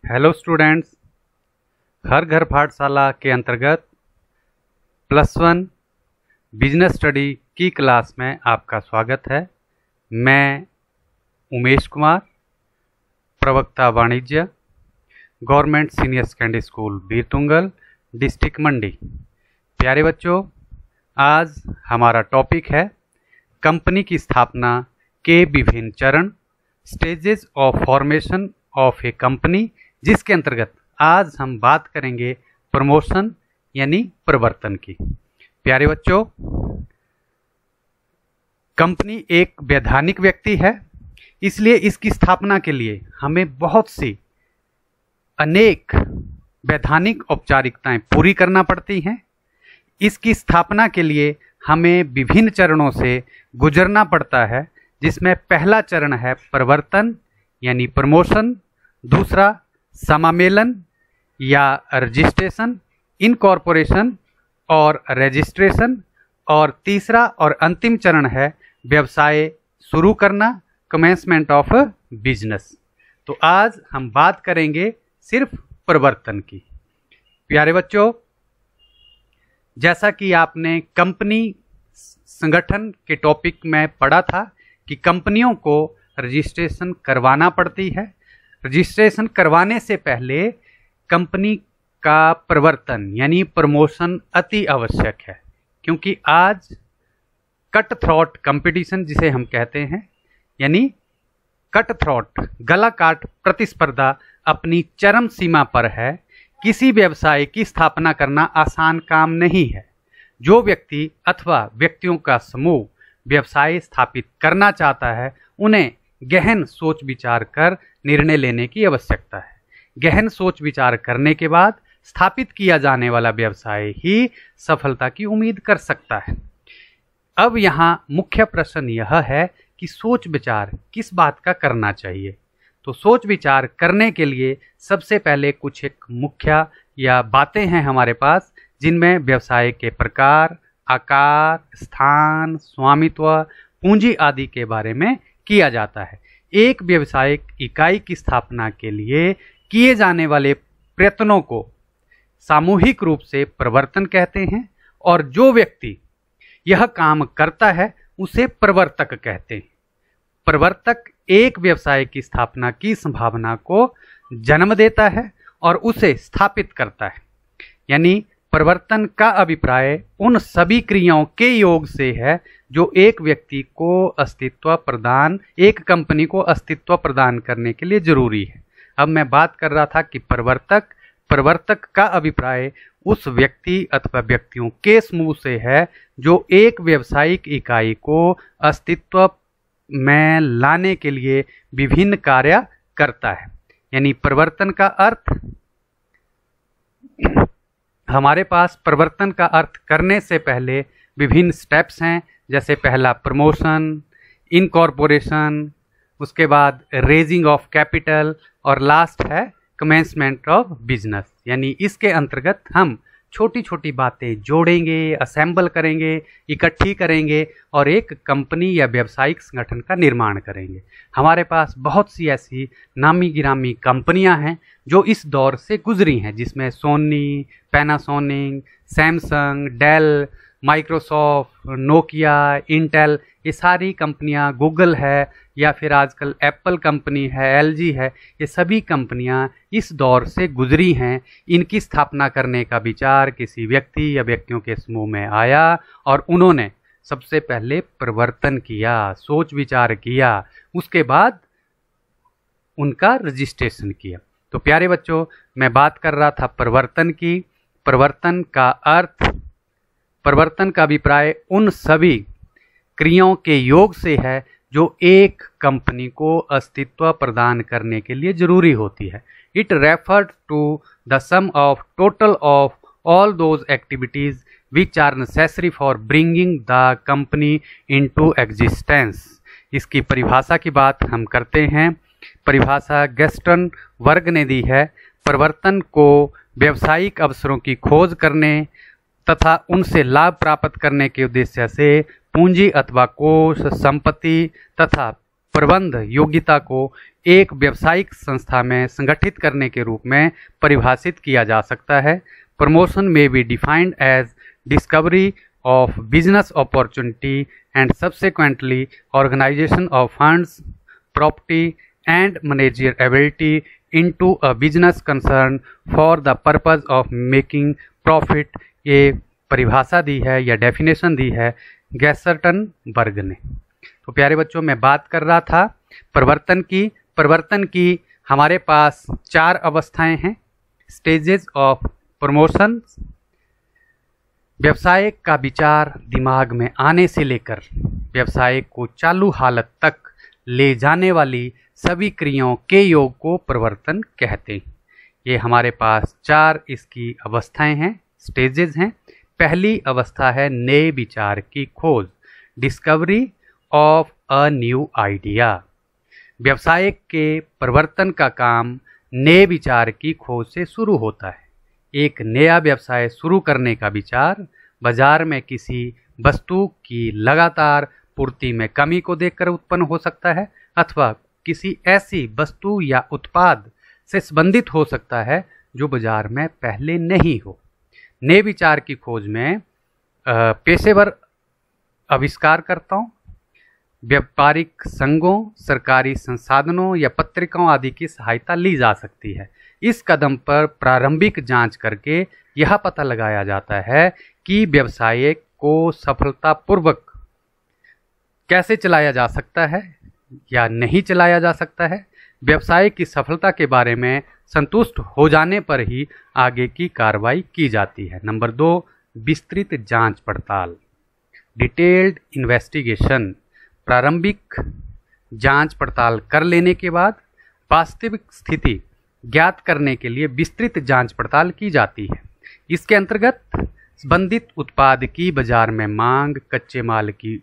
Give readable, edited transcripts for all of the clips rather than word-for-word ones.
Hello students, हर घर पाठशाला के अंतर्गत +1 बिजनेस स्टडी की क्लास में आपका स्वागत है। मैं उमेश कुमार, प्रवक्ता वाणिज्य, government senior secondary school Birtungal, district Mandi. प्यारे बच्चों, आज हमारा टॉपिक है कंपनी की स्थापना के विभिन्न चरण, stages of formation of A company, जिसके अंतर्गत आज हम बात करेंगे प्रमोशन यानी परिवर्तन की। प्यारे बच्चों, कंपनी एक वैधानिक व्यक्ति है, इसलिए इसकी स्थापना के लिए हमें बहुत सी अनेक वैधानिक औपचारिकताएं पूरी करना पड़ती हैं। इसकी स्थापना के लिए हमें विभिन्न चरणों से गुजरना पड़ता है, जिसमें पहला चरण है परिवर्तन यानी प्रमोशन, दूसरा समामेलन या रजिस्ट्रेशन, इनकॉर्पोरेशन और रजिस्ट्रेशन, और तीसरा और अंतिम चरण है व्यवसाय शुरू करना, कमेंसमेंट ऑफ बिजनेस। तो आज हम बात करेंगे सिर्फ परिवर्तन की। प्यारे बच्चों, जैसा कि आपने कंपनी संगठन के टॉपिक में पढ़ा था कि कंपनियों को रजिस्ट्रेशन करवाना पड़ती है। रजिस्ट्रेशन करवाने से पहले कंपनी का परिवर्तन यानी प्रमोशन अति आवश्यक है, क्योंकि आज कट थ्रोट कंपटीशन जिसे हम कहते हैं, यानी कट थ्रोट गला काट प्रतिस्पर्धा अपनी चरम सीमा पर है। किसी व्यवसाय की स्थापना करना आसान काम नहीं है। जो व्यक्ति अथवा व्यक्तियों का समूह व्यवसाय स्थापित करना चाहता है, उन्हें गहन सोच विचार कर निर्णय लेने की आवश्यकता है। गहन सोच विचार करने के बाद स्थापित किया जाने वाला व्यवसाय ही सफलता की उम्मीद कर सकता है। अब यहाँ मुख्य प्रश्न यह है कि सोच विचार किस बात का करना चाहिए। तो सोच विचार करने के लिए सबसे पहले कुछ एक मुख्य या बातें हैं हमारे पास, जिनमें व्यवसाय के प्रकार, आकार, स्थान, स्वामित्व, पूंजी आदि के बारे में किया जाता है। एक व्यवसायिक इकाई की स्थापना के लिए किए जाने वाले प्रयत्नों को सामूहिक रूप से परिवर्तन कहते हैं, और जो व्यक्ति यह काम करता है उसे प्रवर्तक कहते हैं। प्रवर्तक एक व्यवसाय की स्थापना की संभावना को जन्म देता है और उसे स्थापित करता है। यानी परिवर्तन का अभिप्राय उन सभी क्रियाओं के योग से है जो एक व्यक्ति को अस्तित्व प्रदान, एक कंपनी को अस्तित्व प्रदान करने के लिए जरूरी है। अब मैं बात कर रहा था कि प्रवर्तक का अभिप्राय उस व्यक्ति अथवा व्यक्तियों के समूह से है जो एक व्यावसायिक इकाई को अस्तित्व में लाने के लिए विभिन्न कार्य करता है। यानी परिवर्तन का अर्थ, हमारे पास परिवर्तन का अर्थ करने से पहले विभिन्न स्टेप्स हैं, जैसे पहला प्रमोशन, इनकॉर्पोरेशन, उसके बाद रेजिंग ऑफ कैपिटल, और लास्ट है कमेंसमेंट ऑफ बिजनेस। यानी इसके अंतर्गत हम छोटी छोटी बातें जोड़ेंगे, असेंबल करेंगे, इकट्ठी करेंगे और एक कंपनी या व्यावसायिक संगठन का निर्माण करेंगे। हमारे पास बहुत सी ऐसी नामी गिरामी कंपनियां हैं जो इस दौर से गुजरी हैं, जिसमें Sony, Panasonic, Samsung, Dell, Microsoft, Nokia, Intel, ये सारी कंपनियां, गूगल है या फिर आजकल एप्पल कंपनी है, एलजी है, ये सभी कंपनियां इस दौर से गुजरी हैं। इनकी स्थापना करने का विचार किसी व्यक्ति या व्यक्तियों के समूह में आया और उन्होंने सबसे पहले परिवर्तन किया, सोच विचार किया, उसके बाद उनका रजिस्ट्रेशन किया। तो प्यारे बच्चों, मैं बात कर रहा था परिवर्तन की। परिवर्तन का अर्थ, परिवर्तन का अभिप्राय उन सभी क्रियाओं के योग से है जो एक कंपनी को अस्तित्व प्रदान करने के लिए जरूरी होती है। It refers to the sum of total of all those activities which are necessary for bringing the company into existence. इसकी परिभाषा की बात हम करते हैं। परिभाषा गेस्टन वर्ग ने दी है। परिवर्तन को व्यावसायिक अवसरों की खोज करने तथा उनसे लाभ प्राप्त करने के उद्देश्य से पूंजी अथवा कोष, संपत्ति तथा प्रबंध योग्यता को एक व्यावसायिक संस्था में संगठित करने के रूप में परिभाषित किया जा सकता है। प्रमोशन में be defined as discovery of business opportunity and subsequently organization of funds, property and managerial ability into a business concern for the purpose of making profit। ये परिभाषा दी है या डेफिनेशन दी है गैसर्टनबर्ग ने। तो प्यारे बच्चों, मैं बात कर रहा था परिवर्तन की हमारे पास 4 अवस्थाएं हैं। स्टेजेस ऑफ प्रमोशन, व्यवसाय का विचार दिमाग में आने से लेकर व्यवसाय को चालू हालत तक ले जाने वाली सभी क्रियाओं के योग को परिवर्तन कहते हैं। ये हमारे पास 4 इसकी अवस्थाएं हैं, स्टेजेस हैं। पहली अवस्था है नए विचार की खोज, discovery of a new idea. व्यवसाय के परिवर्तन का काम नए विचार की खोज से शुरू होता है। एक नया व्यवसाय शुरू करने का विचार बाजार में किसी वस्तु की लगातार पूर्ति में कमी को देखकर उत्पन्न हो सकता है अथवा किसी ऐसी वस्तु या उत्पाद से संबंधित हो सकता है जो बाजार में पहले नहीं हो। नए विचार की खोज में पेशेवर आविष्कारकर्ताओं, व्यापारिक संघों, सरकारी संसाधनों या पत्रिकाओं आदि की सहायता ली जा सकती है। इस कदम पर प्रारंभिक जांच करके यह पता लगाया जाता है कि व्यवसाय को सफलतापूर्वक कैसे चलाया जा सकता है या नहीं चलाया जा सकता है। व्यवसाय की सफलता के बारे में संतुष्ट हो जाने पर ही आगे की कार्रवाई की जाती है। नंबर 2, विस्तृत जांच पड़ताल, डिटेल्ड इन्वेस्टिगेशन। प्रारंभिक जांच पड़ताल कर लेने के बाद वास्तविक स्थिति ज्ञात करने के लिए विस्तृत जांच पड़ताल की जाती है। इसके अंतर्गत संबंधित उत्पाद की बाजार में मांग, कच्चे माल की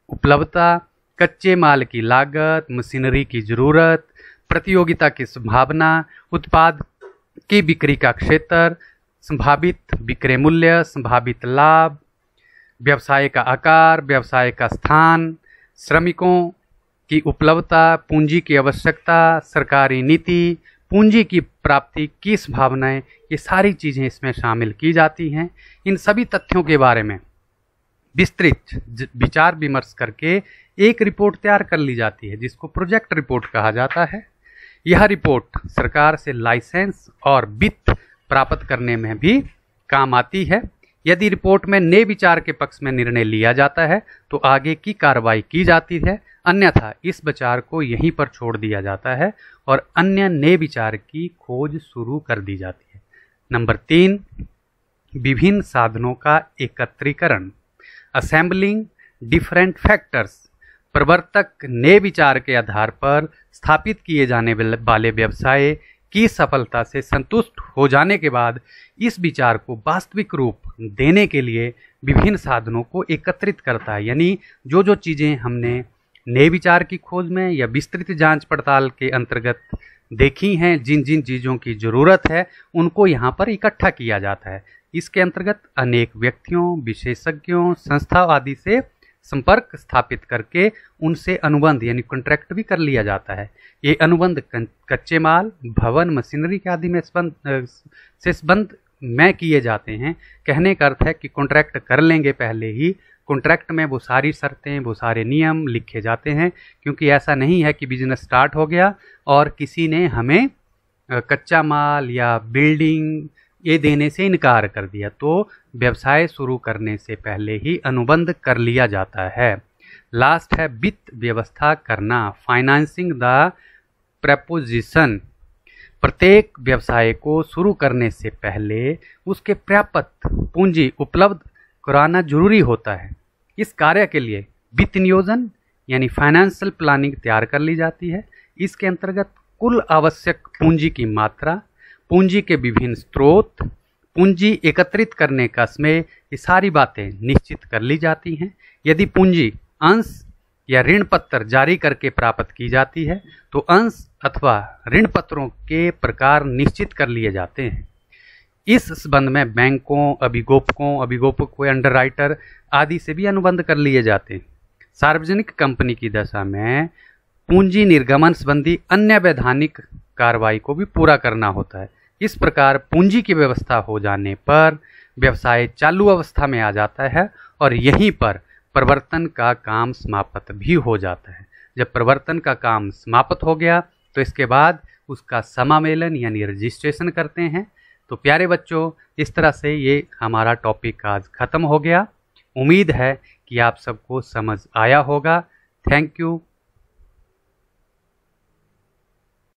उपलब्धता, कच्चे माल की लागत, मशीनरी की जरूरत, प्रतियोगिता की संभावना, उत्पाद की बिक्री का क्षेत्र, संभावित विक्रय मूल्य, संभावित लाभ, व्यवसाय का आकार, व्यवसाय का स्थान, श्रमिकों की उपलब्धता, पूंजी की आवश्यकता, सरकारी नीति, पूंजी की प्राप्ति की संभावनाएं, ये सारी चीज़ें इसमें शामिल की जाती हैं। इन सभी तथ्यों के बारे में विस्तृत विचार विमर्श करके एक रिपोर्ट तैयार कर ली जाती है जिसको प्रोजेक्ट रिपोर्ट कहा जाता है। यह रिपोर्ट सरकार से लाइसेंस और वित्त प्राप्त करने में भी काम आती है। यदि रिपोर्ट में नए विचार के पक्ष में निर्णय लिया जाता है तो आगे की कार्रवाई की जाती है, अन्यथा इस विचार को यहीं पर छोड़ दिया जाता है और अन्य नए विचार की खोज शुरू कर दी जाती है। नंबर 3, विभिन्न साधनों का एकत्रीकरण, असेंबलिंग डिफरेंट फैक्टर्स। प्रवर्तक नए विचार के आधार पर स्थापित किए जाने वाले व्यवसाय की सफलता से संतुष्ट हो जाने के बाद इस विचार को वास्तविक रूप देने के लिए विभिन्न साधनों को एकत्रित करता है। यानी जो चीज़ें हमने नए विचार की खोज में या विस्तृत जांच पड़ताल के अंतर्गत देखी हैं, जिन जिन चीज़ों की ज़रूरत है उनको यहाँ पर इकट्ठा किया जाता है। इसके अंतर्गत अनेक व्यक्तियों, विशेषज्ञों, संस्था आदि से संपर्क स्थापित करके उनसे अनुबंध यानी कॉन्ट्रैक्ट भी कर लिया जाता है। ये अनुबंध कच्चे माल, भवन, मशीनरी के आदि में संबंध में किए जाते हैं। कहने का अर्थ है कि कॉन्ट्रैक्ट कर लेंगे पहले ही, कॉन्ट्रैक्ट में वो सारी शर्तें, वो सारे नियम लिखे जाते हैं, क्योंकि ऐसा नहीं है कि बिजनेस स्टार्ट हो गया और किसी ने हमें कच्चा माल या बिल्डिंग ये देने से इनकार कर दिया। तो व्यवसाय शुरू करने से पहले ही अनुबंध कर लिया जाता है। लास्ट है वित्त व्यवस्था करना, फाइनेंसिंग द प्रपोजिशन। प्रत्येक व्यवसाय को शुरू करने से पहले उसके पर्याप्त पूंजी उपलब्ध कराना जरूरी होता है। इस कार्य के लिए वित्त नियोजन यानी फाइनेंशियल प्लानिंग तैयार कर ली जाती है। इसके अंतर्गत कुल आवश्यक पूंजी की मात्रा, पूंजी के विभिन्न स्रोत, पूंजी एकत्रित करने का समय, ये सारी बातें निश्चित कर ली जाती हैं। यदि पूंजी अंश या ऋण पत्र जारी करके प्राप्त की जाती है तो अंश अथवा ऋण पत्रों के प्रकार निश्चित कर लिए जाते हैं। इस संबंध में बैंकों, अभिगोपकों, अंडरराइटर आदि से भी अनुबंध कर लिए जाते हैं। सार्वजनिक कंपनी की दशा में पूंजी निर्गमन संबंधी अन्य वैधानिक कार्रवाई को भी पूरा करना होता है। इस प्रकार पूंजी की व्यवस्था हो जाने पर व्यवसाय चालू अवस्था में आ जाता है और यहीं पर प्रवर्तन का काम समाप्त भी हो जाता है। जब प्रवर्तन का काम समाप्त हो गया तो इसके बाद उसका समामेलन यानी रजिस्ट्रेशन करते हैं। तो प्यारे बच्चों, इस तरह से ये हमारा टॉपिक आज ख़त्म हो गया। उम्मीद है कि आप सबको समझ आया होगा। Thank you.